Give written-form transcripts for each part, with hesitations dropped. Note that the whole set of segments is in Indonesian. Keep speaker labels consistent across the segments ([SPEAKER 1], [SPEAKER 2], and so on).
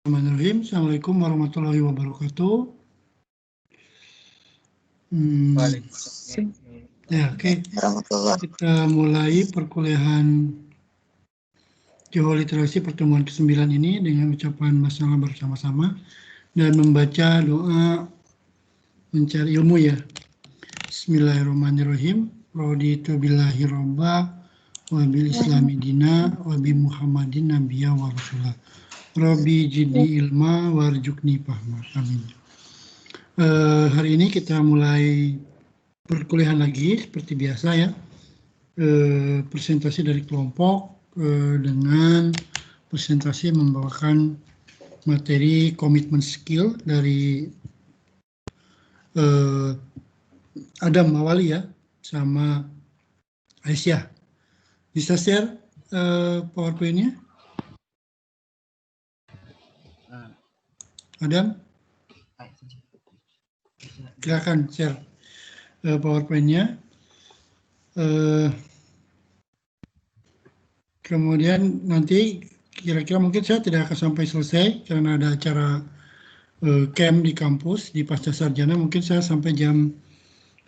[SPEAKER 1] Bismillahirrahmanirrahim. Assalamualaikum warahmatullahi wabarakatuh. Ya, oke. Kita mulai perkuliahan Geoliterasi pertemuan ke-9 ini dengan ucapan basmalah bersama-sama dan membaca doa mencari ilmu ya. Bismillahirrahmanirrahim. Raditu billahi robba wa bil islami dina wa bi muhammadin nabiyya wa rasulah. Rabbi jidni ilma warjukni fahma. Amin. Hari ini kita mulai perkuliahan lagi seperti biasa ya. Presentasi dari kelompok dengan presentasi membawakan materi komitmen skill dari Adam Mawali ya sama Aisyah. Bisa share PowerPoint-nya? Adam? Silakan share PowerPoint-nya. Kemudian nanti kira-kira mungkin saya tidak akan sampai selesai karena ada acara camp di kampus di Pasca Sarjana. Mungkin saya sampai jam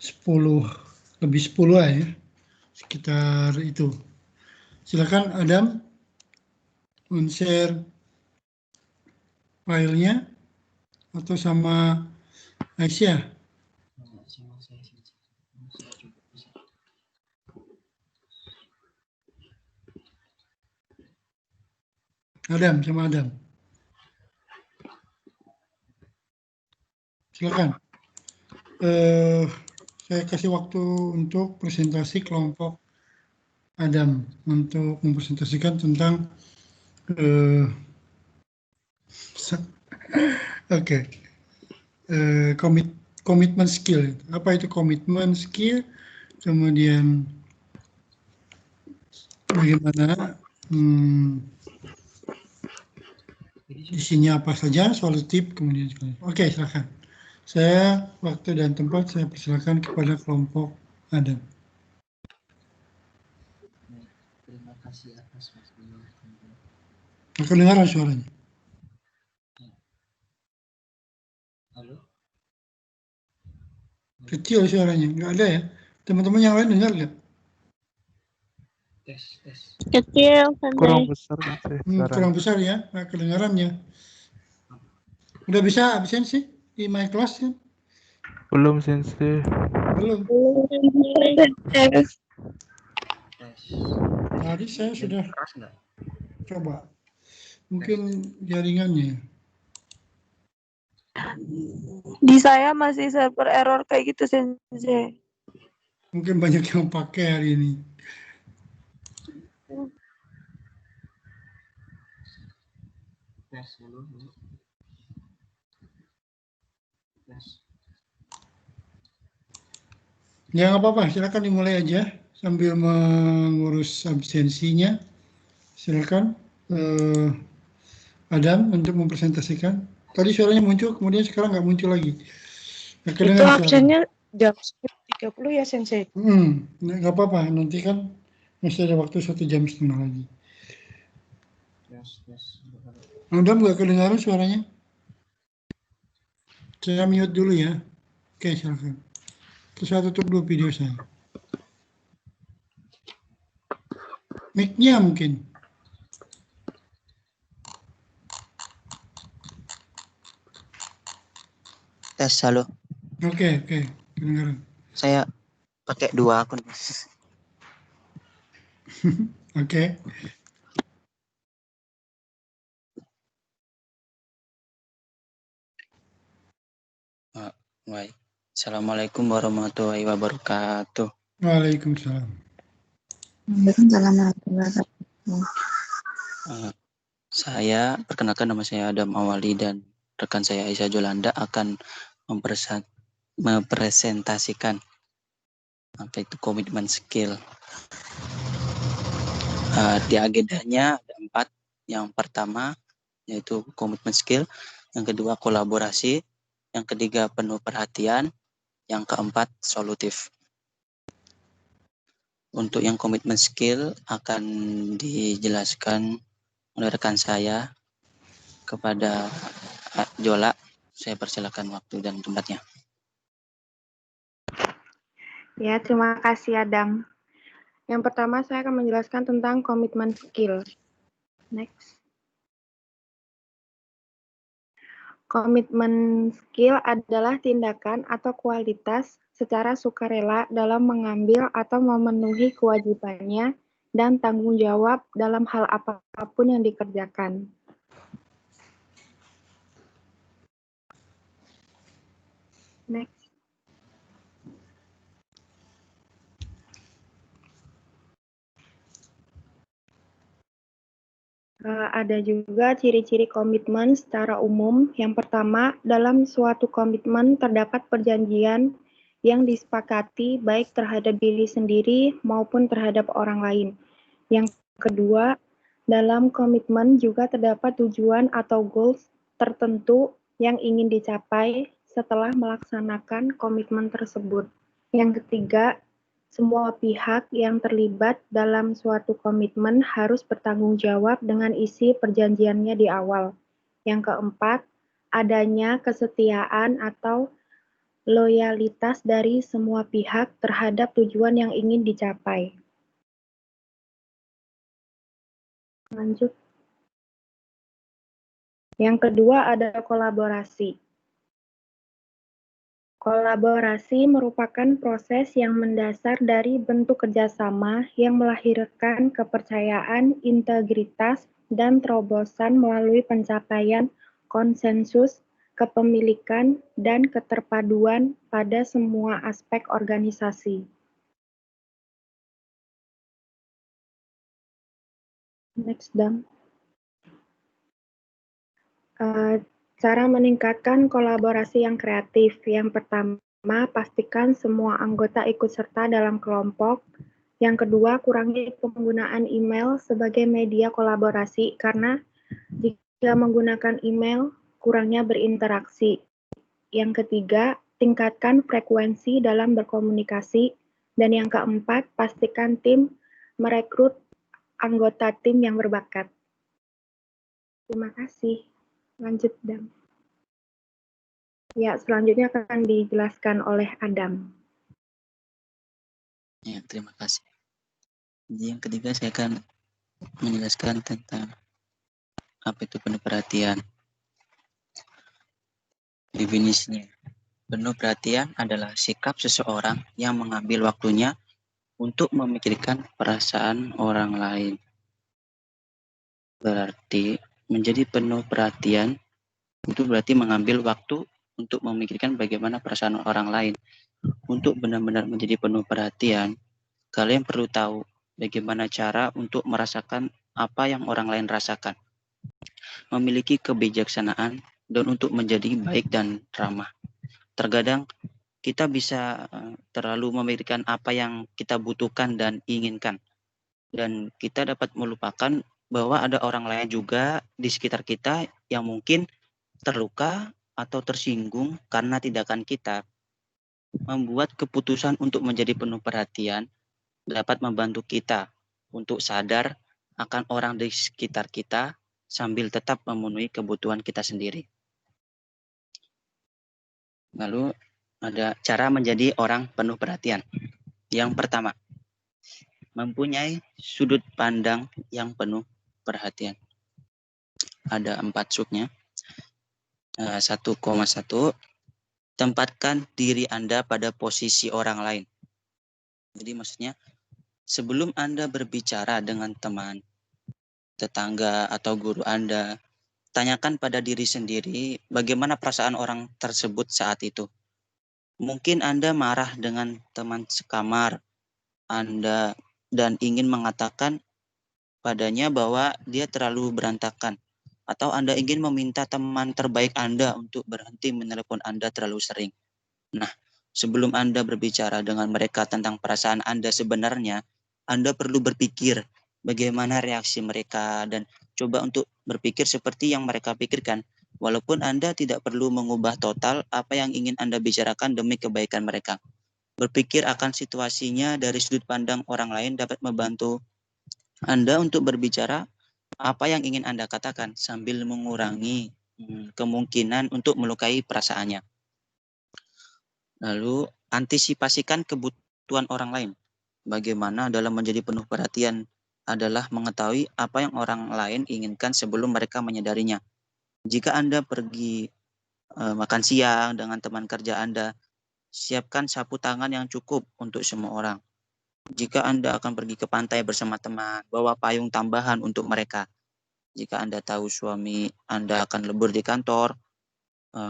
[SPEAKER 1] 10 lebih 10 ya, sekitar itu. Silakan Adam men-share filenya atau sama Aisyah. Adam sama Adam. Silakan. Saya kasih waktu untuk presentasi kelompok Adam untuk mempresentasikan tentang komitmen skill. Apa itu komitmen skill? Kemudian bagaimana isinya apa saja, solutif, kemudian oke, silakan. Saya waktu dan tempat saya persilakan kepada kelompok Adam.
[SPEAKER 2] Terima kasih atas waktunya.
[SPEAKER 1] Kedengaran suaranya?
[SPEAKER 2] Halo?
[SPEAKER 1] Kecil suaranya, nggak ada ya? Teman-teman yang lain dengar nggak?
[SPEAKER 2] Tes.
[SPEAKER 3] Kecil,
[SPEAKER 4] kurang besar
[SPEAKER 1] kurang besar ya, nggak kedengarannya. Udah bisa absen sih di my class kan?
[SPEAKER 4] belum sensei.
[SPEAKER 1] Belum.
[SPEAKER 2] Tes.
[SPEAKER 1] Tadi saya sudah
[SPEAKER 2] Keras nggak?
[SPEAKER 1] coba. Mungkin jaringannya.
[SPEAKER 3] Di saya masih server error kayak gitu, Sensei.
[SPEAKER 1] Mungkin banyak yang pakai hari ini.
[SPEAKER 2] Tes dulu. Tes.
[SPEAKER 1] Ya nggak apa-apa, silakan dimulai aja sambil mengurus absensinya. Silakan Adam untuk mempresentasikan. Tadi suaranya muncul, kemudian sekarang nggak muncul lagi.
[SPEAKER 3] Itu absennya jam 10.30 ya, Sensei?
[SPEAKER 1] Nggak apa-apa, nanti kan masih ada waktu 1,5 jam lagi.
[SPEAKER 2] Tes.
[SPEAKER 1] Adam nggak kedengaran suaranya? Saya mute dulu ya. Oke, silakan. Terus saya tutup dulu video saya. Mic-nya mungkin.
[SPEAKER 5] Tes, halo.
[SPEAKER 1] Oke, kedengaran.
[SPEAKER 5] Saya pakai 2 akun.
[SPEAKER 1] Oke.
[SPEAKER 5] Baik. Assalamualaikum warahmatullahi wabarakatuh.
[SPEAKER 1] Waalaikumsalam.
[SPEAKER 5] Saya perkenalkan, nama saya Adam Mawali dan rekan saya Aisyah Jolanda akan mempresentasikan apa itu komitmen skill. Di agendanya ada 4. Yang pertama yaitu komitmen skill, yang kedua kolaborasi, yang ketiga penuh perhatian, yang keempat solutif. Untuk yang komitmen skill akan dijelaskan oleh rekan saya kepada Jola. Saya persilakan waktu dan tempatnya.
[SPEAKER 6] Ya, terima kasih Adam. Yang pertama saya akan menjelaskan tentang komitmen skill. Next. Komitmen skill adalah tindakan atau kualitas secara sukarela dalam mengambil atau memenuhi kewajibannya dan tanggung jawab dalam hal apapun yang dikerjakan. Next. Ada juga ciri-ciri komitmen secara umum. Yang pertama, dalam suatu komitmen terdapat perjanjian yang disepakati baik terhadap diri sendiri maupun terhadap orang lain. Yang kedua, dalam komitmen juga terdapat tujuan atau goals tertentu yang ingin dicapai setelah melaksanakan komitmen tersebut. Yang ketiga, semua pihak yang terlibat dalam suatu komitmen harus bertanggung jawab dengan isi perjanjiannya di awal. Yang keempat, adanya kesetiaan atau loyalitas dari semua pihak terhadap tujuan yang ingin dicapai. Lanjut. Yang kedua ada kolaborasi. Kolaborasi merupakan proses yang mendasar dari bentuk kerjasama yang melahirkan kepercayaan, integritas, dan terobosan melalui pencapaian konsensus, kepemilikan, dan keterpaduan pada semua aspek organisasi. Next, Dam. Cara meningkatkan kolaborasi yang kreatif. Yang pertama, pastikan semua anggota ikut serta dalam kelompok. Yang kedua, kurangi penggunaan email sebagai media kolaborasi karena jika menggunakan email, kurangnya berinteraksi. Yang ketiga, tingkatkan frekuensi dalam berkomunikasi. Dan yang keempat, pastikan tim merekrut anggota tim yang berbakat. Terima kasih. Lanjut, Dam. Ya, selanjutnya akan dijelaskan oleh Adam.
[SPEAKER 5] Ya, terima kasih. Yang ketiga saya akan menjelaskan tentang apa itu penuh perhatian. Definisinya, penuh perhatian adalah sikap seseorang yang mengambil waktunya untuk memikirkan perasaan orang lain. Berarti menjadi penuh perhatian itu berarti mengambil waktu untuk memikirkan bagaimana perasaan orang lain. Untuk benar-benar menjadi penuh perhatian, kalian perlu tahu bagaimana cara untuk merasakan apa yang orang lain rasakan. Memiliki kebijaksanaan dan untuk menjadi baik dan ramah. Terkadang kita bisa terlalu memikirkan apa yang kita butuhkan dan inginkan. Dan kita dapat melupakan bahwa ada orang lain juga di sekitar kita yang mungkin terluka atau tersinggung karena tindakan kita. Membuat keputusan untuk menjadi penuh perhatian dapat membantu kita untuk sadar akan orang di sekitar kita sambil tetap memenuhi kebutuhan kita sendiri. Lalu ada cara menjadi orang penuh perhatian. Yang pertama, mempunyai sudut pandang yang penuh perhatian. Ada 4 subnya. 1,1, tempatkan diri Anda pada posisi orang lain. Jadi maksudnya, sebelum Anda berbicara dengan teman, tetangga, atau guru Anda, tanyakan pada diri sendiri bagaimana perasaan orang tersebut saat itu. Mungkin Anda marah dengan teman sekamar Anda dan ingin mengatakan padanya bahwa dia terlalu berantakan. Atau Anda ingin meminta teman terbaik Anda untuk berhenti menelepon Anda terlalu sering. Nah, sebelum Anda berbicara dengan mereka tentang perasaan Anda sebenarnya, Anda perlu berpikir bagaimana reaksi mereka dan coba untuk berpikir seperti yang mereka pikirkan. Walaupun Anda tidak perlu mengubah total apa yang ingin Anda bicarakan demi kebaikan mereka. Berpikir akan situasinya dari sudut pandang orang lain dapat membantu Anda untuk berbicara apa yang ingin Anda katakan sambil mengurangi kemungkinan untuk melukai perasaannya. Lalu antisipasikan kebutuhan orang lain. Bagaimana dalam menjadi penuh perhatian adalah mengetahui apa yang orang lain inginkan sebelum mereka menyadarinya. Jika Anda pergi makan siang dengan teman kerja Anda, siapkan sapu tangan yang cukup untuk semua orang. Jika Anda akan pergi ke pantai bersama teman, bawa payung tambahan untuk mereka. Jika Anda tahu suami Anda akan libur di kantor,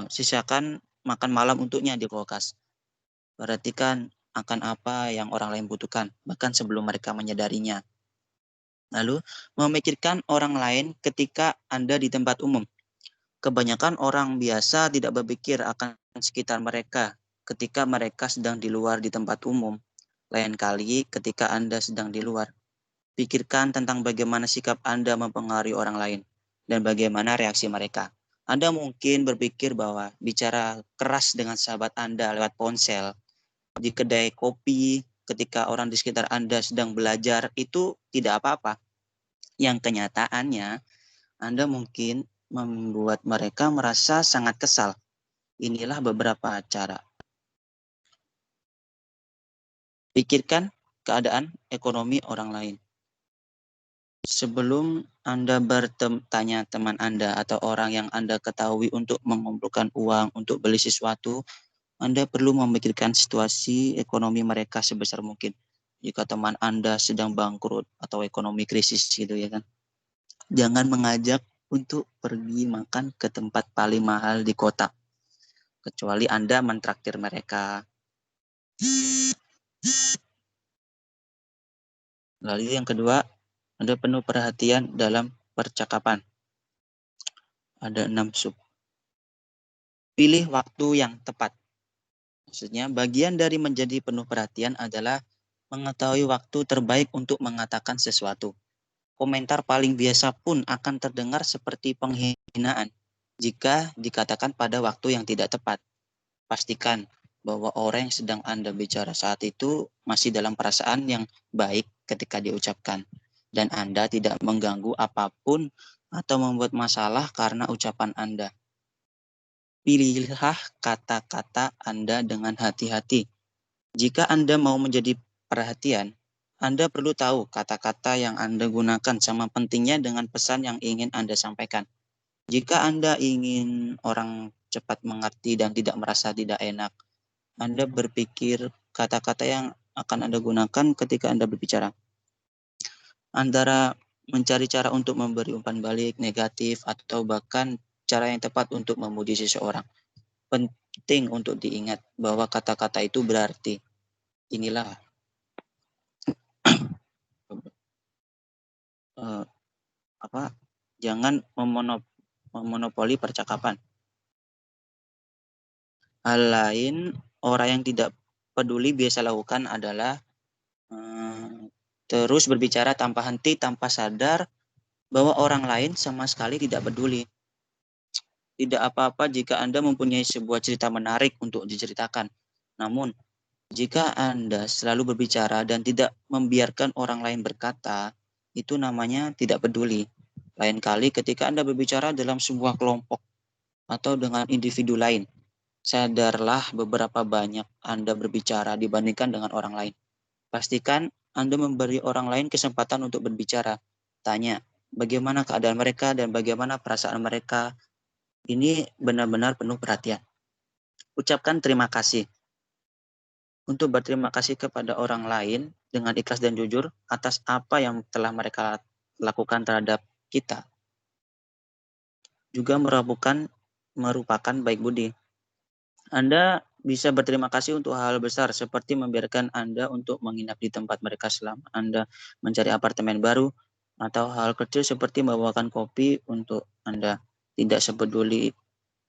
[SPEAKER 5] sisakan makan malam untuknya di kulkas. Perhatikan akan apa yang orang lain butuhkan, bahkan sebelum mereka menyadarinya. Lalu, memikirkan orang lain ketika Anda di tempat umum. Kebanyakan orang biasa tidak berpikir akan sekitar mereka ketika mereka sedang di luar di tempat umum. Lain kali ketika Anda sedang di luar, pikirkan tentang bagaimana sikap Anda mempengaruhi orang lain dan bagaimana reaksi mereka. Anda mungkin berpikir bahwa bicara keras dengan sahabat Anda lewat ponsel, di kedai kopi, ketika orang di sekitar Anda sedang belajar, itu tidak apa-apa. Yang kenyataannya, Anda mungkin membuat mereka merasa sangat kesal. Inilah beberapa cara. Pikirkan keadaan ekonomi orang lain. Sebelum Anda bertanya teman Anda atau orang yang Anda ketahui untuk mengumpulkan uang untuk beli sesuatu, Anda perlu memikirkan situasi ekonomi mereka sebesar mungkin. Jika teman Anda sedang bangkrut atau ekonomi krisis gitu ya kan. Jangan mengajak untuk pergi makan ke tempat paling mahal di kota. Kecuali Anda mentraktir mereka. Lalu yang kedua, Anda penuh perhatian dalam percakapan. Ada 6 sub. Pilih waktu yang tepat. Maksudnya, bagian dari menjadi penuh perhatian adalah mengetahui waktu terbaik untuk mengatakan sesuatu. Komentar paling biasa pun akan terdengar seperti penghinaan jika dikatakan pada waktu yang tidak tepat. Pastikan bahwa orang yang sedang Anda bicara saat itu masih dalam perasaan yang baik ketika diucapkan, dan Anda tidak mengganggu apapun atau membuat masalah karena ucapan Anda. Pilihlah kata-kata Anda dengan hati-hati. Jika Anda mau menjadi perhatian, Anda perlu tahu kata-kata yang Anda gunakan sama pentingnya dengan pesan yang ingin Anda sampaikan. Jika Anda ingin orang cepat mengerti dan tidak merasa tidak enak, Anda berpikir kata-kata yang akan Anda gunakan ketika Anda berbicara. Antara mencari cara untuk memberi umpan balik negatif atau bahkan cara yang tepat untuk memuji seseorang. Penting untuk diingat bahwa kata-kata itu berarti. Inilah jangan memonopoli percakapan. Hal lain orang yang tidak peduli biasa lakukan adalah terus berbicara tanpa henti, tanpa sadar bahwa orang lain sama sekali tidak peduli. Tidak apa-apa jika Anda mempunyai sebuah cerita menarik untuk diceritakan. Namun, jika Anda selalu berbicara dan tidak membiarkan orang lain berkata, itu namanya tidak peduli. Lain kali ketika Anda berbicara dalam sebuah kelompok atau dengan individu lain, sadarlah beberapa banyak Anda berbicara dibandingkan dengan orang lain. Pastikan Anda memberi orang lain kesempatan untuk berbicara. Tanya, bagaimana keadaan mereka dan bagaimana perasaan mereka. Ini benar-benar penuh perhatian. Ucapkan terima kasih. Untuk berterima kasih kepada orang lain dengan ikhlas dan jujur atas apa yang telah mereka lakukan terhadap kita. Juga merupakan baik budi. Anda bisa berterima kasih untuk hal besar seperti membiarkan Anda untuk menginap di tempat mereka selama Anda mencari apartemen baru, atau hal kecil seperti membawakan kopi untuk Anda. Tidak sepeduli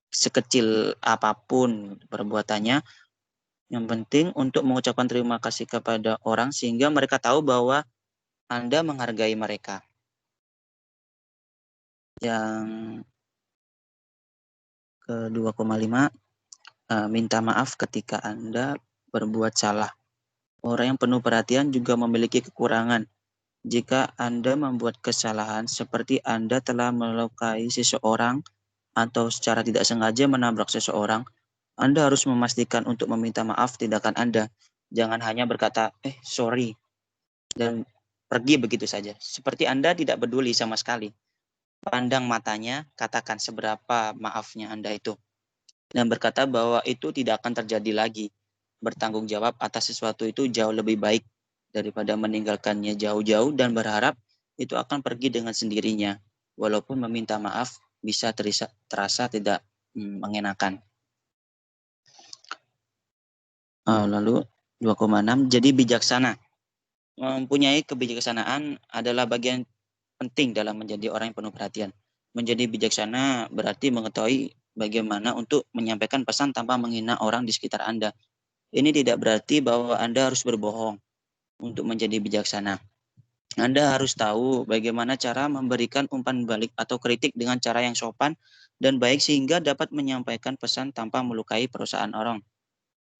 [SPEAKER 5] sekecil apapun perbuatannya, yang penting untuk mengucapkan terima kasih kepada orang sehingga mereka tahu bahwa Anda menghargai mereka. Yang ke-2,5, minta maaf ketika Anda berbuat salah. Orang yang penuh perhatian juga memiliki kekurangan. jika Anda membuat kesalahan seperti Anda telah melukai seseorang atau secara tidak sengaja menabrak seseorang, Anda harus memastikan untuk meminta maaf tindakan Anda. Jangan hanya berkata, sorry, dan pergi begitu saja. Seperti Anda tidak peduli sama sekali. Pandang matanya, katakan seberapa maafnya Anda itu. Dan berkata bahwa itu tidak akan terjadi lagi. Bertanggung jawab atas sesuatu itu jauh lebih baik daripada meninggalkannya jauh-jauh dan berharap itu akan pergi dengan sendirinya. Walaupun meminta maaf bisa terasa tidak mengenakan. Lalu 2,6, jadi bijaksana. Mempunyai kebijaksanaan adalah bagian penting dalam menjadi orang yang penuh perhatian. Menjadi bijaksana berarti mengetahui bagaimana untuk menyampaikan pesan tanpa menghina orang di sekitar Anda. Ini tidak berarti bahwa Anda harus berbohong untuk menjadi bijaksana. Anda harus tahu bagaimana cara memberikan umpan balik atau kritik dengan cara yang sopan dan baik sehingga dapat menyampaikan pesan tanpa melukai perasaan orang.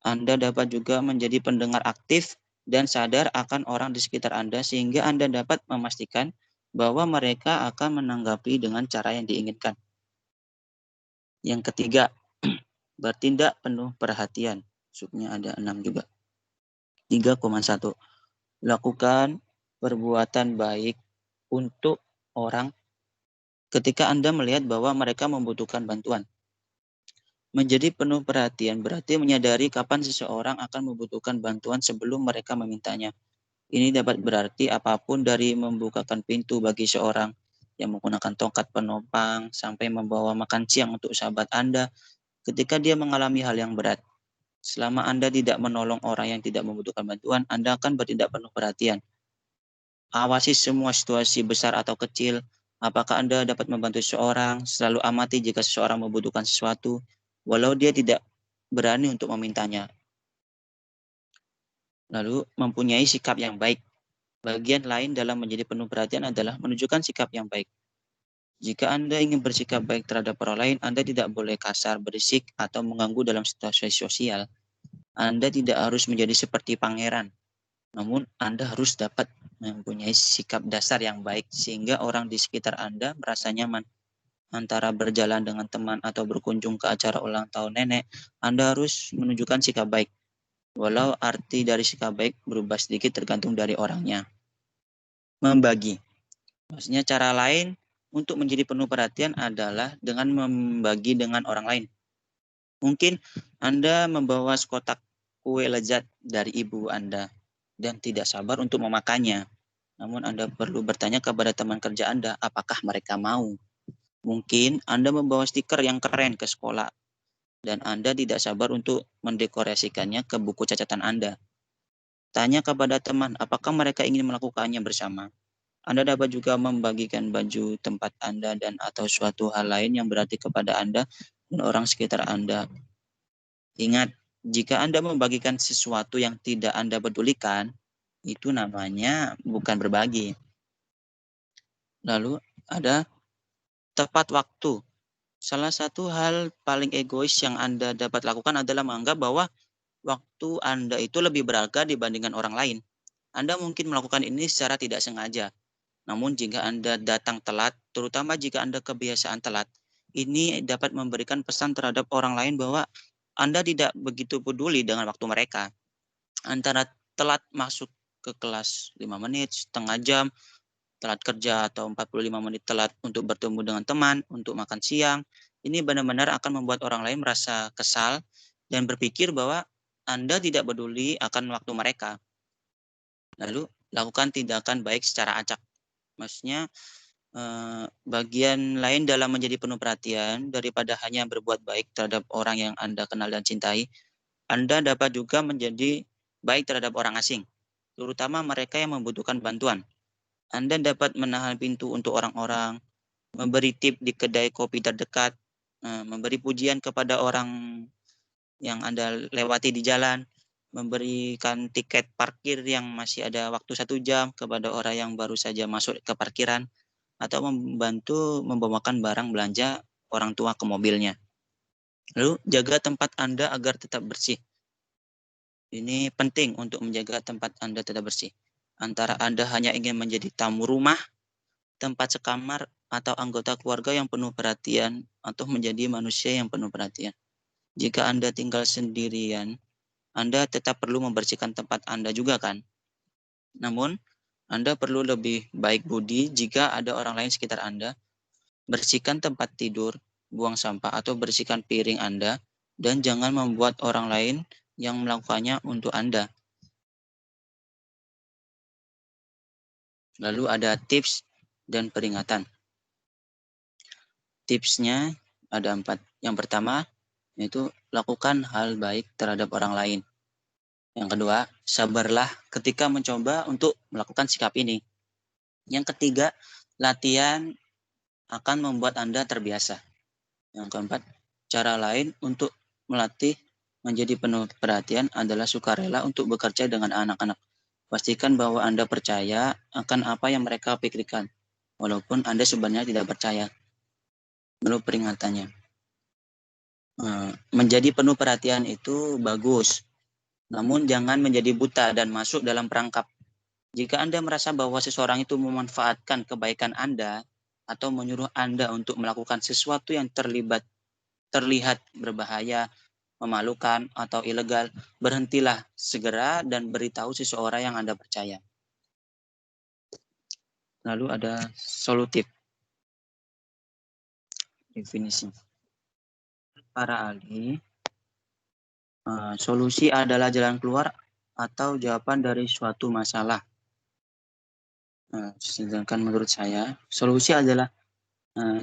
[SPEAKER 5] Anda dapat juga menjadi pendengar aktif dan sadar akan orang di sekitar Anda sehingga Anda dapat memastikan bahwa mereka akan menanggapi dengan cara yang diinginkan. Yang ketiga, bertindak penuh perhatian. Subnya ada 6 juga. 3,1. Lakukan perbuatan baik untuk orang ketika Anda melihat bahwa mereka membutuhkan bantuan. Menjadi penuh perhatian berarti menyadari kapan seseorang akan membutuhkan bantuan sebelum mereka memintanya. Ini dapat berarti apapun dari membukakan pintu bagi seorang yang menggunakan tongkat penopang sampai membawa makan siang untuk sahabat Anda ketika dia mengalami hal yang berat. Selama Anda tidak menolong orang yang tidak membutuhkan bantuan, Anda akan bertindak penuh perhatian. Awasi semua situasi besar atau kecil. Apakah Anda dapat membantu seseorang? Selalu amati jika seseorang membutuhkan sesuatu, walau dia tidak berani untuk memintanya. Lalu, mempunyai sikap yang baik. Bagian lain dalam menjadi penuh perhatian adalah menunjukkan sikap yang baik. Jika Anda ingin bersikap baik terhadap orang lain, Anda tidak boleh kasar, berisik, atau mengganggu dalam situasi sosial. Anda tidak harus menjadi seperti pangeran. Namun, Anda harus dapat mempunyai sikap dasar yang baik sehingga orang di sekitar Anda merasa nyaman. Antara berjalan dengan teman atau berkunjung ke acara ulang tahun nenek, Anda harus menunjukkan sikap baik. Walau arti dari sikap baik berubah sedikit tergantung dari orangnya. Membagi. Maksudnya cara lain untuk menjadi penuh perhatian adalah dengan membagi dengan orang lain. Mungkin Anda membawa sekotak kue lezat dari ibu Anda dan tidak sabar untuk memakannya. Namun Anda perlu bertanya kepada teman kerja Anda, apakah mereka mau. Mungkin Anda membawa stiker yang keren ke sekolah dan Anda tidak sabar untuk mendekorasikannya ke buku catatan Anda. Tanya kepada teman, apakah mereka ingin melakukannya bersama. Anda dapat juga membagikan baju tempat Anda dan atau suatu hal lain yang berarti kepada Anda dan orang sekitar Anda. Ingat, jika Anda membagikan sesuatu yang tidak Anda pedulikan, itu namanya bukan berbagi. Lalu ada tepat waktu. Salah satu hal paling egois yang Anda dapat lakukan adalah menganggap bahwa waktu Anda itu lebih berharga dibandingkan orang lain. Anda mungkin melakukan ini secara tidak sengaja. Namun jika Anda datang telat, terutama jika Anda kebiasaan telat, ini dapat memberikan pesan terhadap orang lain bahwa Anda tidak begitu peduli dengan waktu mereka. Antara telat masuk ke kelas 5 menit, setengah jam, telat kerja atau 45 menit telat untuk bertemu dengan teman, untuk makan siang, ini benar-benar akan membuat orang lain merasa kesal dan berpikir bahwa Anda tidak peduli akan waktu mereka. Lalu, lakukan tindakan baik secara acak. Maksudnya, bagian lain dalam menjadi penuh perhatian daripada hanya berbuat baik terhadap orang yang Anda kenal dan cintai, Anda dapat juga menjadi baik terhadap orang asing, terutama mereka yang membutuhkan bantuan. Anda dapat menahan pintu untuk orang-orang, memberi tip di kedai kopi terdekat, memberi pujian kepada orang yang Anda lewati di jalan, memberikan tiket parkir yang masih ada waktu 1 jam kepada orang yang baru saja masuk ke parkiran, atau membantu membawakan barang belanja orang tua ke mobilnya. Lalu, jaga tempat Anda agar tetap bersih. Ini penting untuk menjaga tempat Anda tetap bersih. antara Anda hanya ingin menjadi tamu rumah, tempat sekamar, atau anggota keluarga yang penuh perhatian, atau menjadi manusia yang penuh perhatian. Jika Anda tinggal sendirian, Anda tetap perlu membersihkan tempat Anda juga kan? Namun, Anda perlu lebih baik budi jika ada orang lain sekitar Anda. Bersihkan tempat tidur, buang sampah, atau bersihkan piring Anda, dan jangan membuat orang lain yang melakukannya untuk Anda. Lalu ada tips dan peringatan. Tipsnya ada 4. Yang pertama, yaitu lakukan hal baik terhadap orang lain. Yang kedua, sabarlah ketika mencoba untuk melakukan sikap ini. Yang ketiga, latihan akan membuat Anda terbiasa. Yang keempat, cara lain untuk melatih menjadi penuh perhatian adalah sukarela untuk bekerja dengan anak-anak. Pastikan bahwa Anda percaya akan apa yang mereka pikirkan, walaupun Anda sebenarnya tidak percaya. Lalu peringatannya. Menjadi penuh perhatian itu bagus, namun jangan menjadi buta dan masuk dalam perangkap. Jika Anda merasa bahwa seseorang itu memanfaatkan kebaikan Anda atau menyuruh Anda untuk melakukan sesuatu yang terlihat berbahaya, memalukan, atau ilegal, berhentilah segera dan beritahu seseorang yang Anda percaya. Lalu ada solutif. Definisi. Para ahli, solusi adalah jalan keluar atau jawaban dari suatu masalah. Sedangkan menurut saya, solusi adalah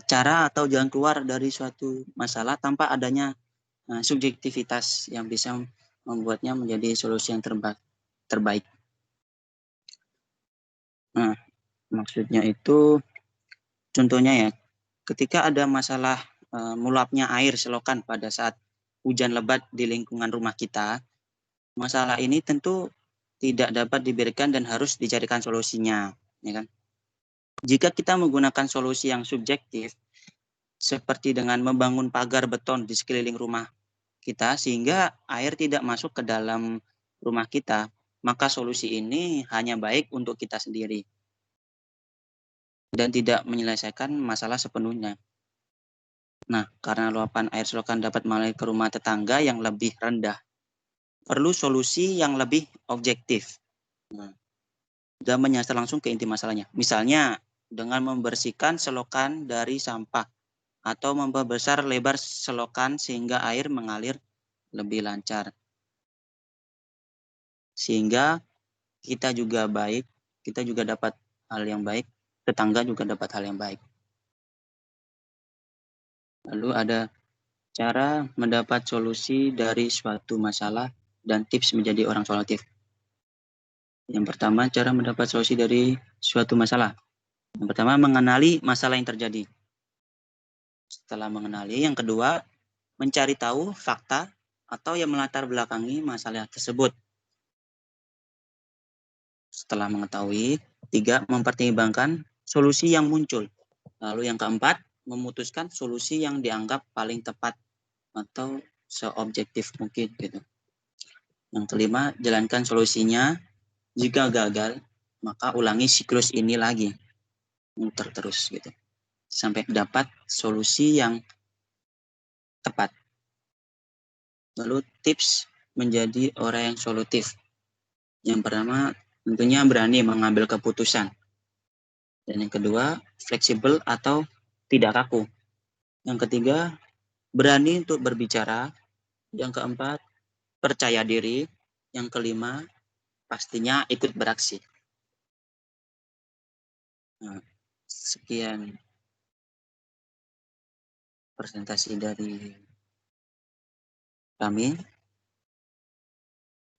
[SPEAKER 5] cara atau jalan keluar dari suatu masalah tanpa adanya subjektivitas yang bisa membuatnya menjadi solusi yang terbaik. Maksudnya itu, contohnya ya, ketika ada masalah meluapnya air selokan pada saat hujan lebat di lingkungan rumah kita, masalah ini tentu tidak dapat diberikan dan harus dicarikan solusinya, ya kan? Jika kita menggunakan solusi yang subjektif, seperti dengan membangun pagar beton di sekeliling rumah kita sehingga air tidak masuk ke dalam rumah kita, maka solusi ini hanya baik untuk kita sendiri dan tidak menyelesaikan masalah sepenuhnya. Nah, karena luapan air selokan dapat mengalir ke rumah tetangga yang lebih rendah, perlu solusi yang lebih objektif dan menyasar langsung ke inti masalahnya. Misalnya, dengan membersihkan selokan dari sampah atau memperbesar lebar selokan sehingga air mengalir lebih lancar. Sehingga kita juga baik, kita juga dapat hal yang baik, tetangga juga dapat hal yang baik. Lalu ada cara mendapat solusi dari suatu masalah dan tips menjadi orang solutif. Yang pertama, cara mendapat solusi dari suatu masalah. Yang pertama, mengenali masalah yang terjadi. Setelah mengenali, yang kedua, mencari tahu fakta atau yang melatar belakangi masalah tersebut. Setelah mengetahui, 3, mempertimbangkan solusi yang muncul. Lalu yang keempat, memutuskan solusi yang dianggap paling tepat atau seobjektif mungkin gitu. Yang kelima, jalankan solusinya. Jika gagal, maka ulangi siklus ini lagi, muter terus gitu, sampai dapat solusi yang tepat. Lalu tips menjadi orang yang solutif. Yang pertama, tentunya berani mengambil keputusan. Dan yang kedua, fleksibel atau tidak kaku. Yang ketiga, berani untuk berbicara. Yang keempat, percaya diri. Yang kelima, pastinya ikut beraksi. Nah, sekian presentasi dari kami.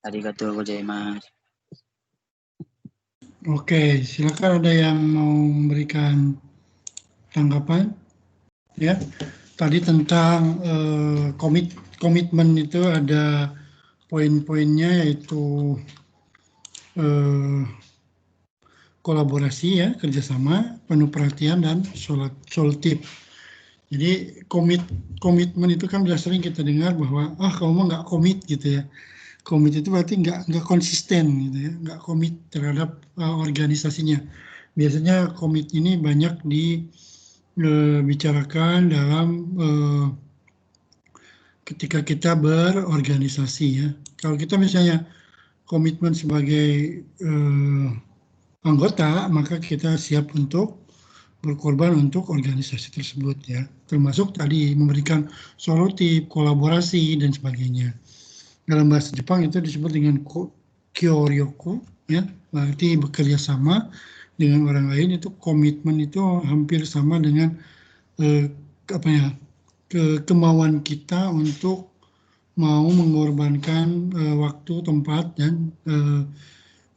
[SPEAKER 5] Arigatou gozaimasu.
[SPEAKER 1] Oke, silakan ada yang mau memberikan tanggapan, ya. Tadi tentang komitmen itu ada poin-poinnya yaitu kolaborasi ya, kerjasama, penuh perhatian dan solutif. Jadi komitmen itu kan sudah sering kita dengar bahwa kamu nggak komit gitu ya. Komit itu berarti nggak konsisten gitu ya, nggak komit terhadap organisasinya. Biasanya komit ini banyak dibicarakan dalam ketika kita berorganisasi ya. Kalau kita misalnya komitmen sebagai anggota, maka kita siap untuk berkorban untuk organisasi tersebut ya. Termasuk tadi memberikan solutif, kolaborasi dan sebagainya. Dalam bahasa Jepang itu disebut dengan kyoryoku ya, berarti bekerja sama dengan orang lain. Itu komitmen itu hampir sama dengan kemauan kita untuk mau mengorbankan waktu, tempat dan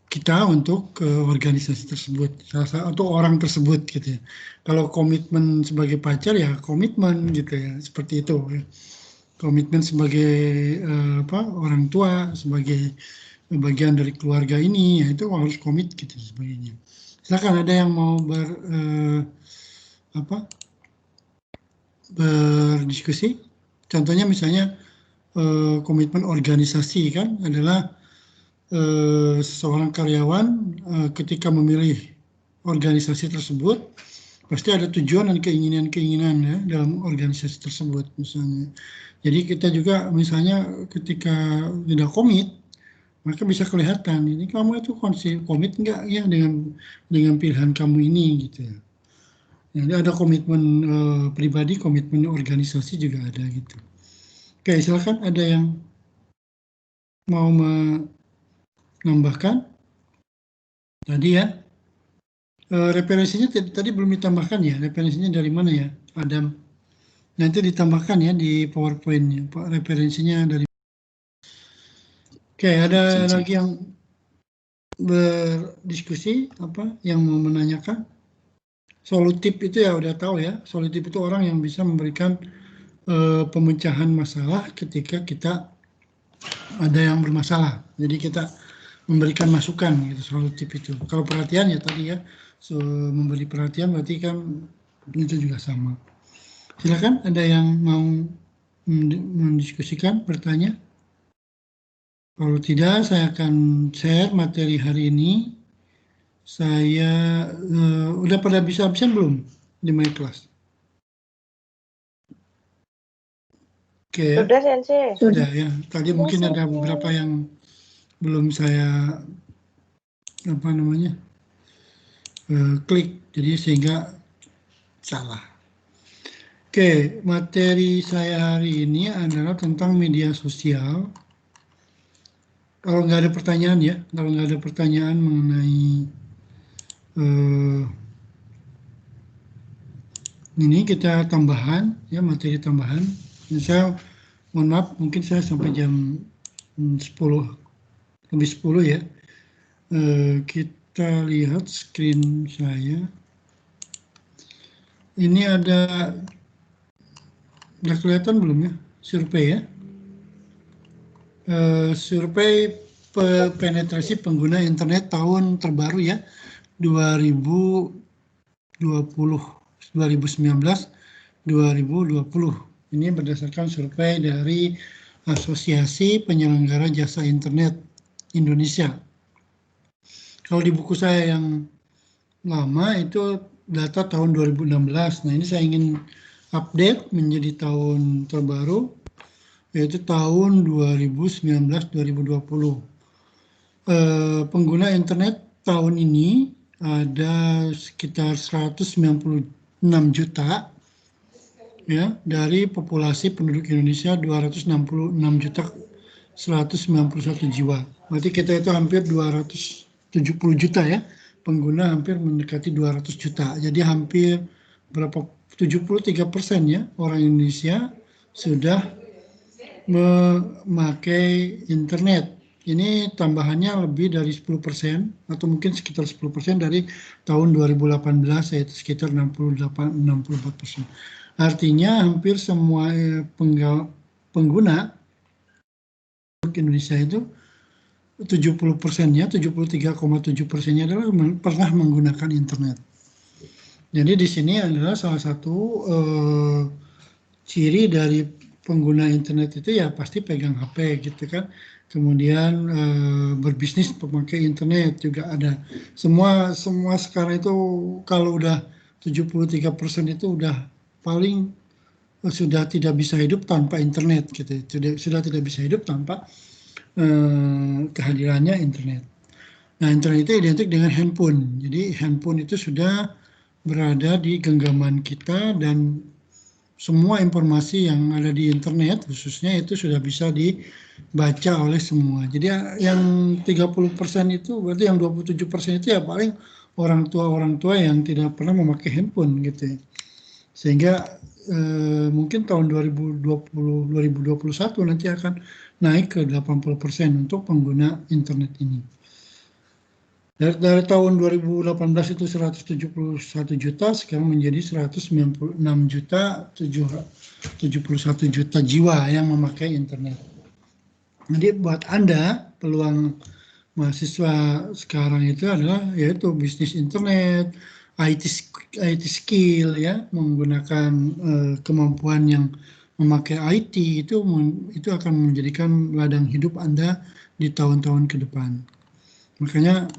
[SPEAKER 1] kita untuk organisasi tersebut atau orang tersebut gitu ya. Kalau komitmen sebagai pacar ya komitmen gitu ya, seperti itu ya. Komitmen sebagai orang tua, sebagai bagian dari keluarga ini, ya itu harus komit gitu sebagainya. Silakan ada yang mau berdiskusi. Contohnya misalnya komitmen organisasi kan adalah seorang karyawan ketika memilih organisasi tersebut pasti ada tujuan dan keinginan-keinginan ya dalam organisasi tersebut misalnya. Jadi kita juga misalnya ketika tidak komit, maka bisa kelihatan ini kamu itu komit enggak ya dengan pilihan kamu ini gitu ya. Jadi ada komitmen pribadi, komitmen organisasi juga ada gitu. Oke, silakan ada yang mau menambahkan tadi ya. Referensinya tadi belum ditambahkan ya, referensinya dari mana ya, Adam? Nanti ditambahkan ya di PowerPoint-nya, referensinya dari. Oke, ada lagi yang berdiskusi, yang mau menanyakan? Solutif itu ya udah tahu ya, solutif itu orang yang bisa memberikan pemecahan masalah ketika kita ada yang bermasalah. Jadi kita memberikan masukan gitu, solutif itu. Kalau perhatian ya tadi ya, memberi perhatian berarti kan itu juga sama. Silakan ada yang mau mendiskusikan, bertanya. Kalau tidak, saya akan share materi hari ini. Saya udah pada bisa absen belum di my class? Oke,
[SPEAKER 3] Sudah, Sensei.
[SPEAKER 1] sudah ya. Tadi mungkin ada beberapa yang belum saya klik, jadi sehingga salah. Oke, materi saya hari ini adalah tentang media sosial. Kalau nggak ada pertanyaan ya, kalau nggak ada pertanyaan mengenai ini kita tambahan ya, materi tambahan. Saya mohon maaf, mungkin saya sampai jam 10 lebih 10 ya. Kita lihat screen saya. Ini udah kelihatan belum ya, survei ya? Survei penetrasi pengguna internet tahun terbaru ya, 2019, 2020. Ini berdasarkan survei dari Asosiasi Penyelenggara Jasa Internet Indonesia. Kalau di buku saya yang lama itu data tahun 2016. Nah ini saya ingin update menjadi tahun terbaru, yaitu tahun 2019-2020. Pengguna internet tahun ini ada sekitar 196 juta ya, dari populasi penduduk Indonesia 266.191 jiwa. Berarti kita itu hampir 270 juta ya, pengguna hampir mendekati 200 juta. Jadi hampir 73% ya orang Indonesia sudah memakai internet. Ini tambahannya lebih dari 10% atau mungkin sekitar 10% dari tahun 2018, yaitu sekitar 64%. Artinya hampir semua pengguna Indonesia itu 70%-nya, 73,7%-nya adalah pernah menggunakan internet. Jadi di sini adalah salah satu ciri dari pengguna internet itu ya pasti pegang HP gitu kan. kemudian berbisnis pemakai internet juga ada. Semua sekarang itu kalau udah 73% itu udah paling sudah tidak bisa hidup tanpa internet gitu. Sudah tidak bisa hidup tanpa kehadirannya internet. Nah, internet itu identik dengan handphone. Jadi handphone itu sudah berada di genggaman kita dan semua informasi yang ada di internet khususnya itu sudah bisa dibaca oleh semua. Jadi yang 30% itu berarti yang 27% itu ya paling orang tua yang tidak pernah memakai handphone gitu ya. Sehingga mungkin tahun 2021 nanti akan naik ke 80% untuk pengguna internet ini. Dari tahun 2018 itu 171 juta, sekarang menjadi 196 juta, 71 juta jiwa yang memakai internet. Jadi buat Anda, peluang mahasiswa sekarang itu adalah yaitu bisnis internet, IT skill ya, menggunakan kemampuan yang memakai IT itu akan menjadikan ladang hidup Anda di tahun-tahun ke depan. Makanya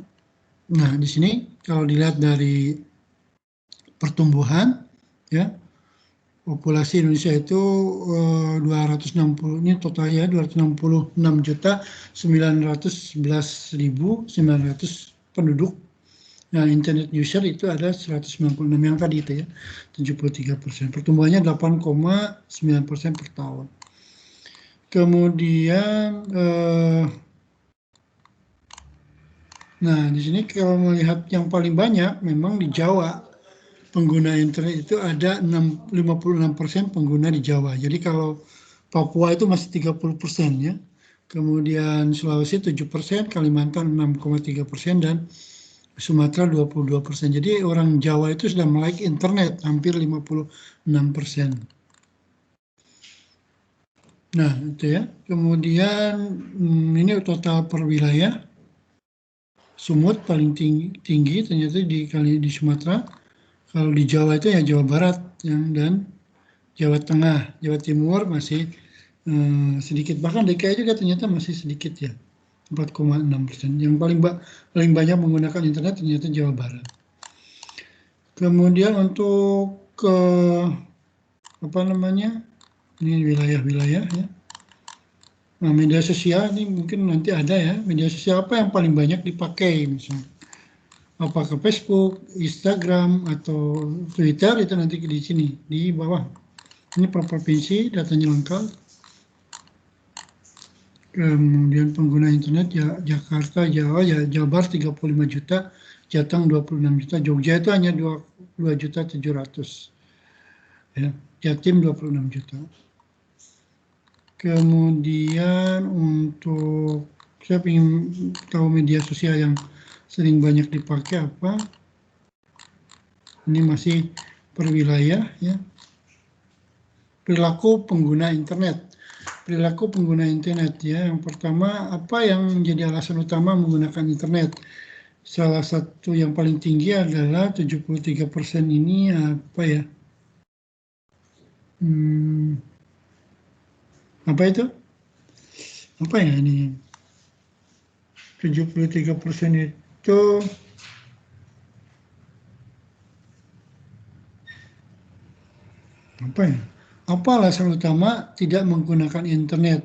[SPEAKER 1] nah, di sini kalau dilihat dari pertumbuhan, ya, populasi Indonesia itu 260, ini total ya 266.911.900 penduduk. Nah, internet user itu ada 196 yang tadi itu ya, 73%. Pertumbuhannya 8,9% per tahun. Kemudian nah, di sini kalau melihat yang paling banyak memang di Jawa pengguna internet itu ada 56% pengguna di Jawa. Jadi kalau Papua itu masih 30% ya. Kemudian Sulawesi 7%, Kalimantan 6,3% dan Sumatera 22%. Jadi orang Jawa itu sudah melek internet hampir 56%. Nah, itu ya. Kemudian ini total per wilayah. Sumut paling tinggi ternyata di Sumatera. Kalau di Jawa itu ya Jawa Barat dan Jawa Tengah, Jawa Timur masih sedikit. Bahkan DKI juga ternyata masih sedikit ya, 4,6%. Yang paling banyak menggunakan internet ternyata Jawa Barat. Kemudian untuk ini wilayah-wilayah ya. Nah, media sosial ini mungkin nanti ada ya, media sosial apa yang paling banyak dipakai misalnya. Apakah Facebook, Instagram, atau Twitter, itu nanti di sini, di bawah. Ini per provinsi, datanya lengkap. Kemudian pengguna internet ya Jakarta, Jawa, ya Jabar 35 juta, Jateng 26 juta, Jogja itu hanya 2.700.000. Ya, Jatim 26 juta. Kemudian untuk saya ingin tahu media sosial yang sering banyak dipakai apa? Ini masih per wilayah ya. Perilaku pengguna internet. Perilaku pengguna internet ya. Yang pertama, apa yang menjadi alasan utama menggunakan internet? Salah satu yang paling tinggi adalah 73% ini apa ya? Apa itu? Apa ya ini? 73% itu apa ya? Apa alasan utama tidak menggunakan internet?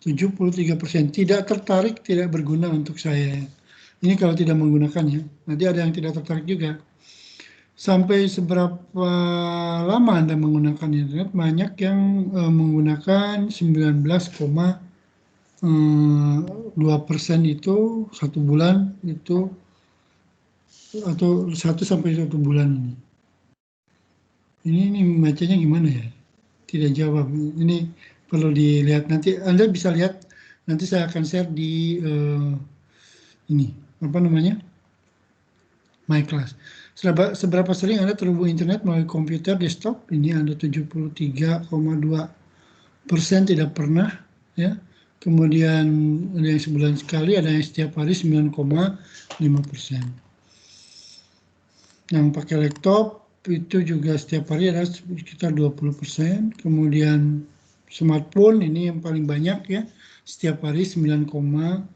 [SPEAKER 1] 73% tidak tertarik, tidak berguna untuk saya. Ini kalau tidak menggunakannya. Nanti ada yang tidak tertarik juga. Sampai seberapa lama Anda menggunakan internet? Banyak yang menggunakan 19,2% itu 1 bulan itu atau 1 sampai 1 bulan ini. Ini bacanya gimana ya? Tidak jawab. Ini perlu dilihat nanti. Anda bisa lihat nanti saya akan share di ini apa namanya? My Class. Seberapa sering Anda terhubung internet melalui komputer desktop? Ini Anda 73,2% tidak pernah ya. Kemudian ada yang sebulan sekali, ada yang setiap hari 9,5%. Yang pakai laptop itu juga setiap hari ada sekitar 20%, kemudian smartphone ini yang paling banyak ya, setiap hari 95,45%.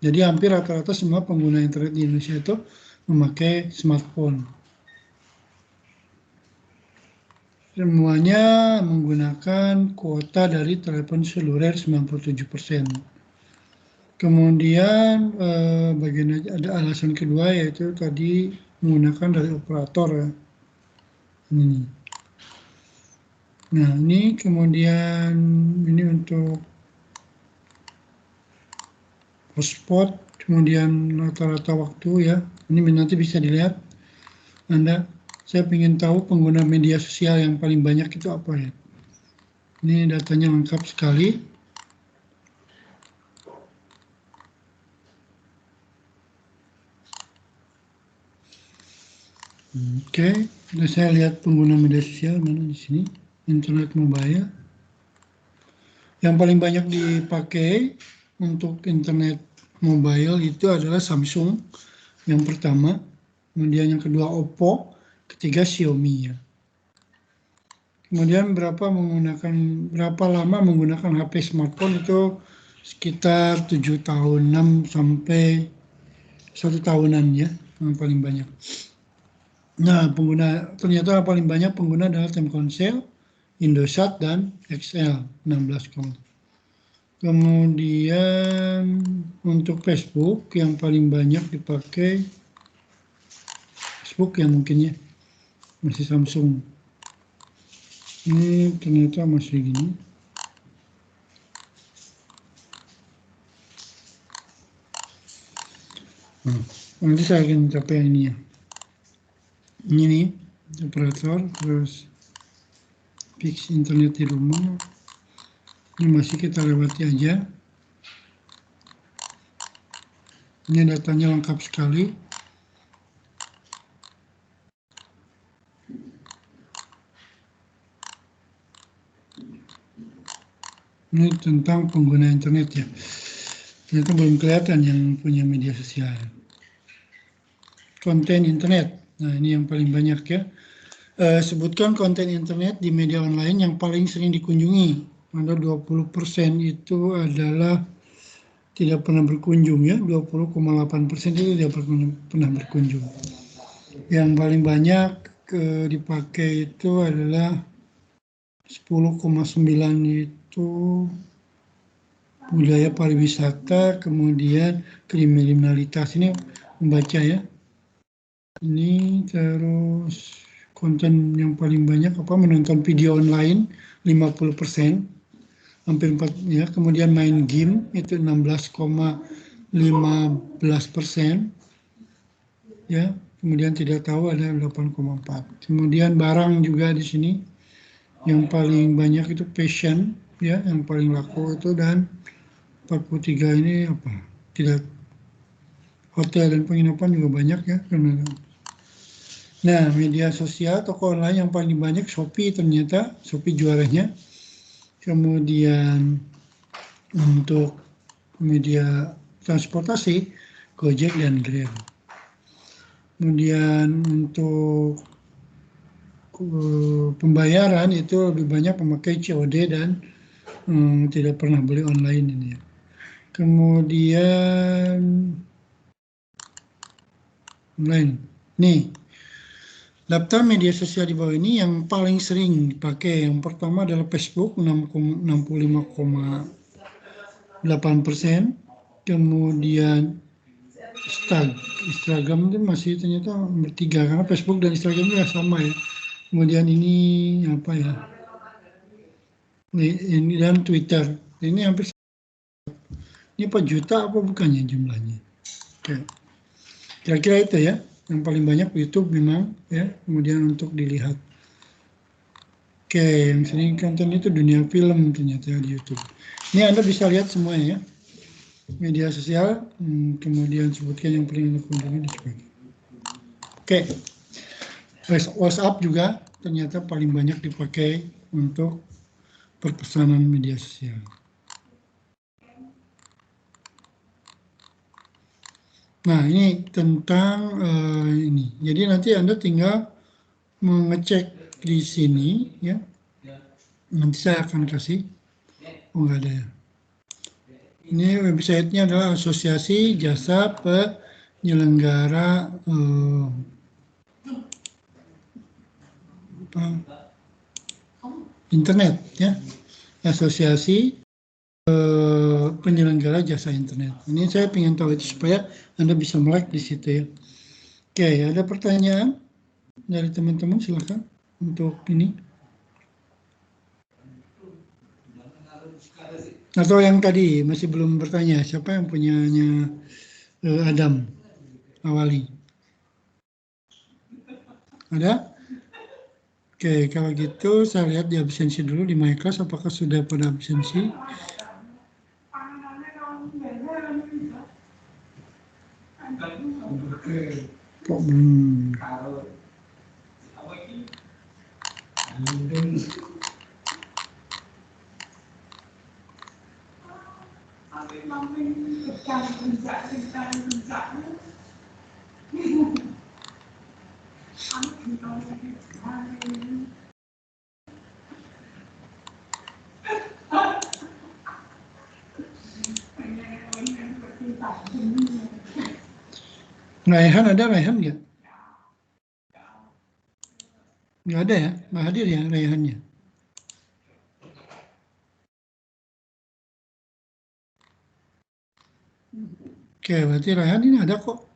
[SPEAKER 1] Jadi hampir rata-rata semua pengguna internet di Indonesia itu memakai smartphone. Semuanya menggunakan kuota dari telepon seluler 97%. Kemudian bagian ada alasan kedua yaitu tadi menggunakan dari operator ya. Ini. Nah ini kemudian ini untuk hotspot, kemudian rata-rata waktu ya. Ini nanti bisa dilihat Anda. Saya ingin tahu pengguna media sosial yang paling banyak itu apa ya. Ini datanya lengkap sekali. Oke, saya lihat pengguna media sosial mana di sini. Internet mobile. Yang paling banyak dipakai untuk internet mobile itu adalah Samsung yang pertama, kemudian yang kedua Oppo, ketiga Xiaomi ya. Kemudian berapa lama menggunakan HP smartphone itu sekitar 7 tahun, 6 sampai 1 tahunan ya, yang paling banyak. Nah, ternyata paling banyak pengguna adalah Telkomsel, Indosat dan XL 16. Kemudian untuk Facebook yang paling banyak dipakai Facebook ya mungkin ya, masih Samsung. Ini ternyata masih gini. Nanti saya akan capai yang ini ya. Ini nih, operator, terus fix internet di rumah. Ini masih kita lewati aja. Ini datanya lengkap sekali. Ini tentang pengguna internet ya. Ternyata belum kelihatan yang punya media sosial. Konten internet. Nah ini yang paling banyak ya. Sebutkan konten internet di media online yang paling sering dikunjungi. Ada 20% itu adalah tidak pernah berkunjung ya. 20,8% itu tidak pernah berkunjung. Yang paling banyak dipakai itu adalah 10,9 itu budaya pariwisata, kemudian kriminalitas. Ini membaca ya. Ini terus konten yang paling banyak menonton video online 50%, hampir 4 ya. Kemudian main game itu 16,15% ya. Kemudian tidak tahu ada 8,4. Kemudian barang juga di sini yang paling banyak itu fashion ya, yang paling laku itu, dan 43 ini apa? Tidak, hotel dan penginapan juga banyak ya. Nah, media sosial toko online yang paling banyak Shopee, ternyata Shopee juaranya. Kemudian untuk media transportasi Gojek dan Grab. Kemudian untuk pembayaran itu lebih banyak memakai COD dan tidak pernah beli online ini ya. Kemudian online. Nih, daftar media sosial di bawah ini yang paling sering dipakai. Yang pertama adalah Facebook 65,8%. Kemudian Instagram itu masih ternyata nomor 3 karena Facebook dan Instagram itu sama ya. Kemudian ini apa ya? Ini dan Twitter. Ini hampir ini apa juta apa bukannya jumlahnya? Oke. Kira-kira itu ya. Yang paling banyak YouTube memang ya. Kemudian untuk dilihat. Oke, yang sering konten itu dunia film ternyata di YouTube. Ini Anda bisa lihat semuanya ya. Media sosial, kemudian sebutkan yang paling Anda kunjungi dan sebagainya. Oke. WhatsApp juga ternyata paling banyak dipakai untuk perpesanan media sosial. Nah, ini tentang ini. Jadi nanti Anda tinggal mengecek di sini ya. Nanti saya akan kasih. Oh, nggak ada ya. Ini websitenya adalah Asosiasi Jasa Penyelenggara Internet ya. Asosiasi Penyelenggara Jasa Internet. Ini saya ingin tahu itu supaya Anda bisa melek di situ ya. Oke, ada pertanyaan dari teman-teman, silakan untuk ini. Atau yang tadi masih belum bertanya, siapa yang punyanya Adam Awali? Ada? Oke, kalau gitu saya lihat di absensi dulu di my class, apakah sudah pada absensi? Kok belum? Raihan ada, Raihan nggak? Nggak ada ya, nggak hadir ya Raihannya. Oke, berarti Raihan ini ada kok.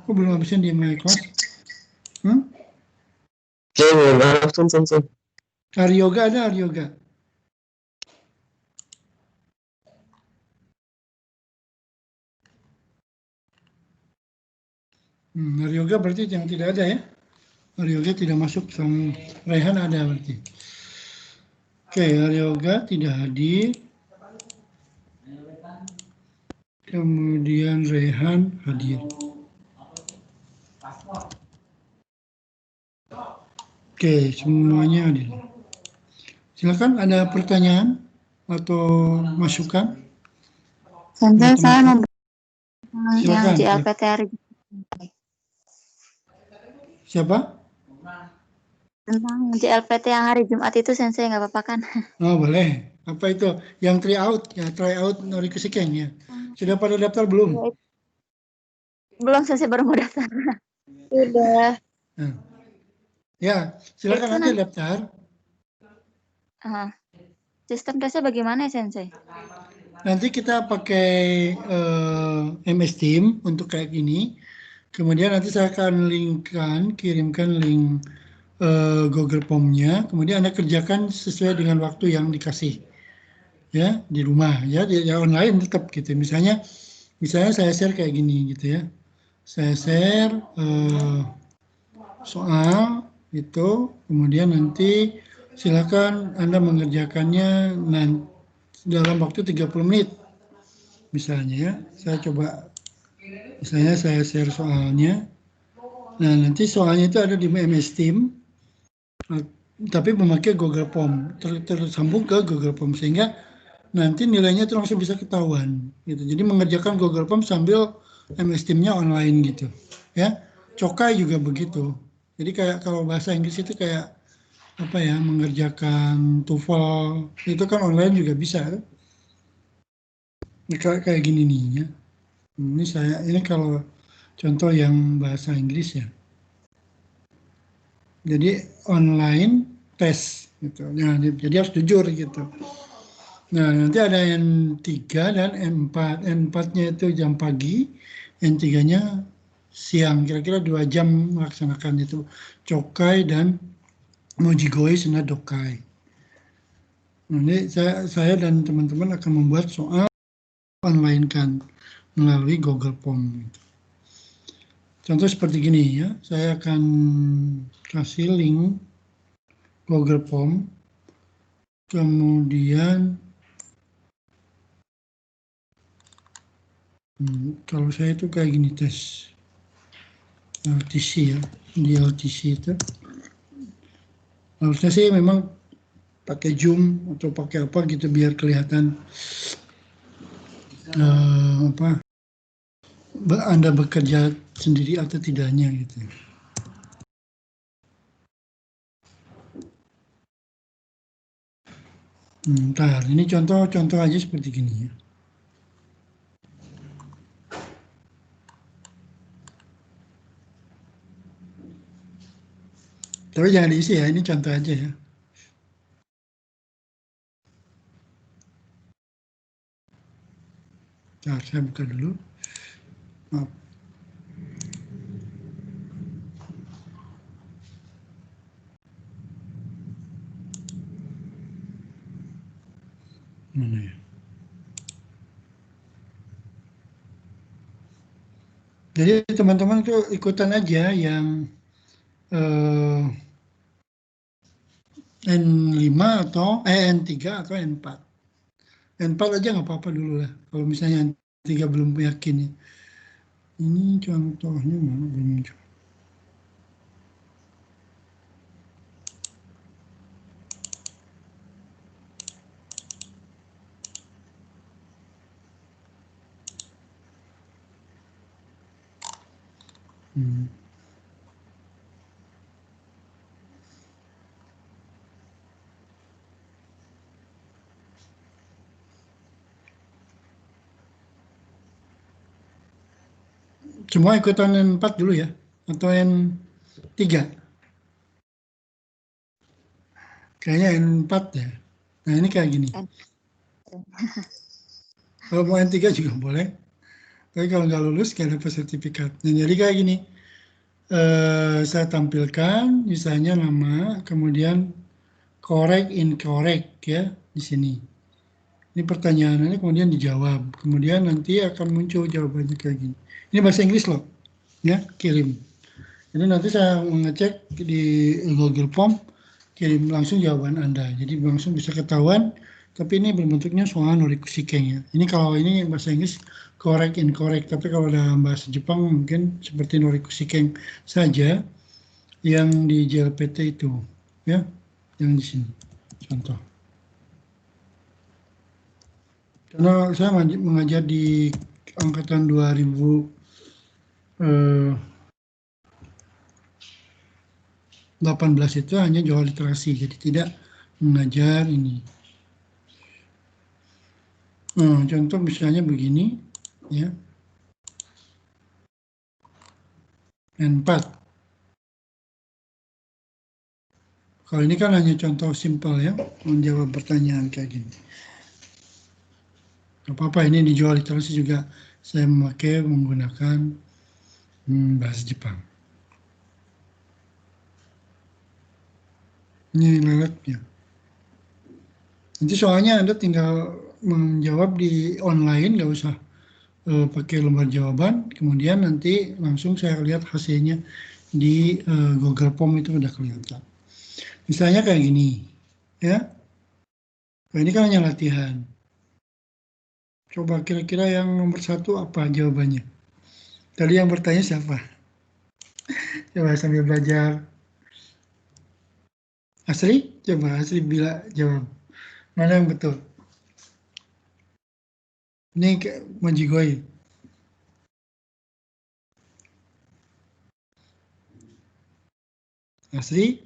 [SPEAKER 1] Kok belum absen di my class?
[SPEAKER 7] Absen, Sensei.
[SPEAKER 1] Aryoga ada, Aryoga? Aryoga berarti yang tidak ada ya? Aryoga tidak masuk, sama Raihan ada berarti. Oke, Aryoga tidak hadir. Kemudian Raihan hadir. Oke, semuanya hadir. Silakan, ada pertanyaan atau masukan?
[SPEAKER 8] Sensei, saya mau
[SPEAKER 1] Silakan.
[SPEAKER 8] yang JLPT hari
[SPEAKER 1] Siapa?
[SPEAKER 8] tentang JLPT yang hari Jumat itu, Sensei, nggak apa-apa kan?
[SPEAKER 1] Oh, boleh. Apa itu? Yang tryout ya, tryout Norikusikeng ya. Sudah pada daftar belum?
[SPEAKER 8] Belum, Sensei, baru mau daftar.
[SPEAKER 6] Sudah.
[SPEAKER 1] Nah. Ya, silakan nanti daftar.
[SPEAKER 8] Sistem tesnya bagaimana ya, Sensei?
[SPEAKER 1] Nanti kita pakai MS Team untuk kayak gini. Kemudian nanti saya akan kirimkan link Google Form-nya. Kemudian Anda kerjakan sesuai dengan waktu yang dikasih. Ya, di rumah ya, online tetap gitu. Misalnya saya share kayak gini gitu ya. Saya share soal itu, kemudian nanti silakan Anda mengerjakannya dalam waktu 30 menit. Misalnya ya, saya coba, misalnya saya share soalnya. Nah, nanti soalnya itu ada di MS Team, tapi memakai Google Form, tersambung ke Google Form, sehingga nanti nilainya itu langsung bisa ketahuan. Gitu. Jadi mengerjakan Google Form sambil MS Team-nya online gitu. Ya, Cokai juga begitu. Jadi kayak kalau bahasa Inggris itu kayak apa ya, mengerjakan TOEFL itu kan online juga bisa. Kayak gini nih ya. Ini kalau contoh yang bahasa Inggris ya. Jadi online tes gitu. Nah, jadi harus jujur gitu. Nah, nanti ada N3 dan N4. N4-nya itu jam pagi, N3-nya siang. Kira-kira 2 jam melaksanakan itu. Cokai dan Mojigoi Sena Dokai. Nanti saya dan teman-teman akan membuat soal online kan melalui Google Form. Contoh seperti gini ya, saya akan kasih link Google Form, kemudian kalau saya itu kayak gini tes LTC ya, di LTC itu harusnya sih memang pakai Zoom atau pakai apa gitu biar kelihatan Anda bekerja sendiri atau tidaknya gitu. Bentar, ini contoh aja seperti gini ya. Tapi jangan diisi ya, ini contoh aja ya. Nah, saya buka dulu. Maaf. Mana ya? Jadi teman-teman tuh ikutan aja yang N5 atau N3 atau N4. N4 aja nggak apa-apa dulu lah. Kalau misalnya N3 belum yakin ya. Ini contohnya mana belum muncul. Semua ikutan N4 dulu ya, atau N3? Kayaknya N4 ya. Nah ini kayak gini. Kalau mau N3 juga boleh. Tapi kalau nggak lulus, nggak dapat sertifikat. Nah, jadi kayak gini. Saya tampilkan misalnya nama, kemudian correct, incorrect ya di sini. Ini pertanyaannya kemudian dijawab. Kemudian nanti akan muncul jawabannya kayak gini. Ini bahasa Inggris loh, ya kirim. Jadi nanti saya mengecek di Google Form, kirim langsung jawaban Anda. Jadi langsung bisa ketahuan. Tapi ini berbentuknya soal norikushikeng ya. Ini kalau ini bahasa Inggris correct, incorrect. Tapi kalau dalam bahasa Jepang mungkin seperti norikushikeng saja yang di JLPT itu, ya, yang di sini. Contoh. Karena saya mengajar di angkatan 2018 itu hanya jual literasi, jadi tidak mengajar ini. Contoh misalnya begini, ya. N4. Kalau ini kan hanya contoh simpel ya, menjawab pertanyaan kayak gini. Apa-apa ini dijual literasi juga saya menggunakan bahasa Jepang. Ini leletnya. Nanti soalnya Anda tinggal menjawab di online, nggak usah pakai lembar jawaban. Kemudian nanti langsung saya lihat hasilnya di Google Form itu udah kelihatan. Misalnya kayak gini, ya. Nah, ini kan hanya latihan. Coba kira-kira yang nomor 1 apa jawabannya? Tadi yang bertanya siapa? Coba sambil belajar. Asri? Coba Asri bila jawab. Mana yang betul? Ini Majigoi. Asri?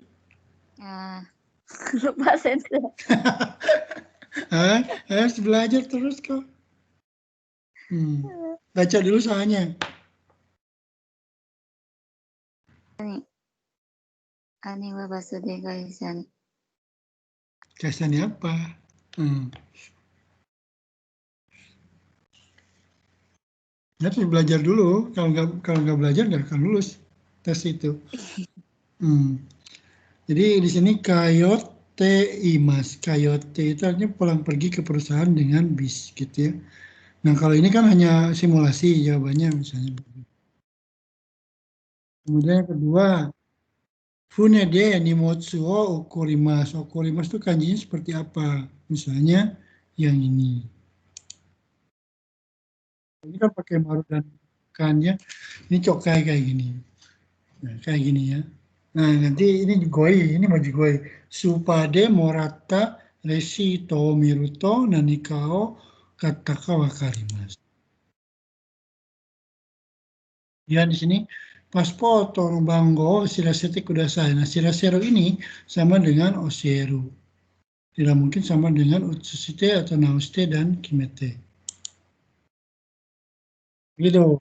[SPEAKER 8] Lupa sensei.
[SPEAKER 1] Harus belajar terus kok. Baca dulu soalnya.
[SPEAKER 8] Ani wa basude kaisan.
[SPEAKER 1] Kaisannya apa? Harus belajar dulu. Kalau nggak belajar nggak akan lulus tes itu. Jadi di sini kayote imas. Kayote itu artinya pulang pergi ke perusahaan dengan bis gitu ya. Nah kalau ini kan hanya simulasi jawabannya misalnya. Kemudian yang kedua, fune de nimotsu o okurimasu. Okurimasu itu kanjinya seperti apa? Misalnya yang ini. Ini kan pakai maru dan kan ya. Ini cokai kayak gini. Nah, kayak gini ya. Nah, nanti ini goi, ini maju goi. Supade morata resi to miruto nanikao kataka wakarimasu. Ya di sini pasporto bango shirasete kudasai. Nah, shirasero ini sama dengan oshiru. Tidak mungkin sama dengan utsusite atau nauste dan kimete. Gitu.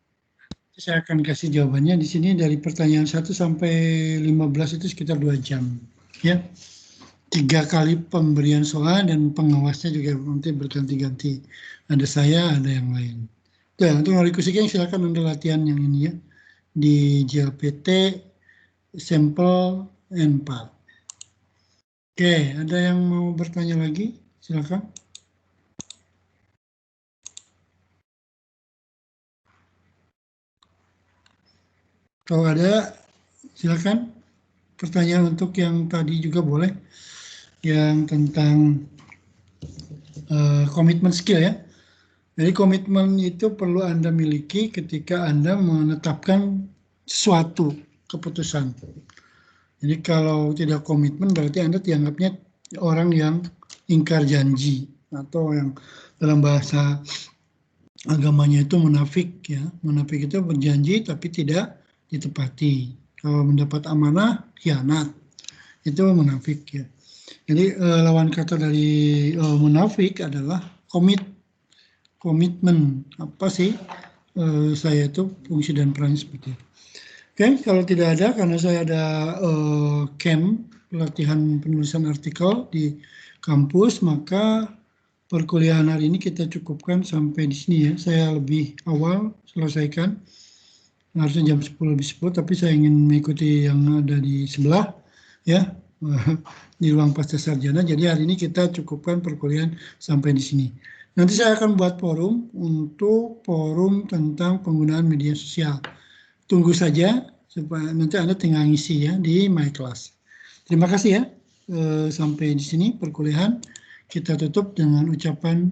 [SPEAKER 1] Saya akan kasih jawabannya di sini dari pertanyaan 1 sampai 15 itu sekitar 2 jam. Ya. 3 kali pemberian soal dan pengawasnya juga nanti berganti-ganti. Ada saya, ada yang lain. Ya, untuk Norikusiking silakan Anda latihan yang ini ya. Di JLPT sampel N4. Oke, ada yang mau bertanya lagi? Silakan. Kalau ada, silakan. Pertanyaan untuk yang tadi juga boleh. Yang tentang komitmen skill ya. Jadi komitmen itu perlu Anda miliki ketika Anda menetapkan suatu keputusan. Jadi kalau tidak komitmen berarti Anda dianggapnya orang yang ingkar janji atau yang dalam bahasa agamanya itu munafik ya. Munafik itu berjanji tapi tidak ditepati. Kalau mendapat amanah, khianat. Itu munafik ya. Jadi lawan kata dari munafik adalah komitmen. Apa sih saya itu fungsi dan perannya seperti itu. Oke, kalau tidak ada karena saya ada camp pelatihan penulisan artikel di kampus, maka perkuliahan hari ini kita cukupkan sampai di sini ya. Saya lebih awal selesaikan, harusnya jam 10 lebih 10, tapi saya ingin mengikuti yang ada di sebelah ya, di ruang pasca sarjana. Jadi hari ini kita cukupkan perkuliahan sampai di sini. Nanti saya akan buat forum untuk forum tentang penggunaan media sosial. Tunggu saja supaya nanti Anda tinggal ngisi ya di My Class. Terima kasih ya. Sampai di sini perkuliahan. Kita tutup dengan ucapan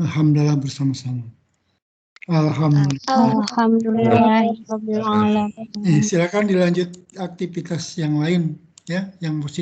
[SPEAKER 1] alhamdulillah bersama-sama. Alhamdulillah.
[SPEAKER 3] Alhamdulillah.
[SPEAKER 1] Silakan dilanjut aktivitas yang lain ya, yang positif.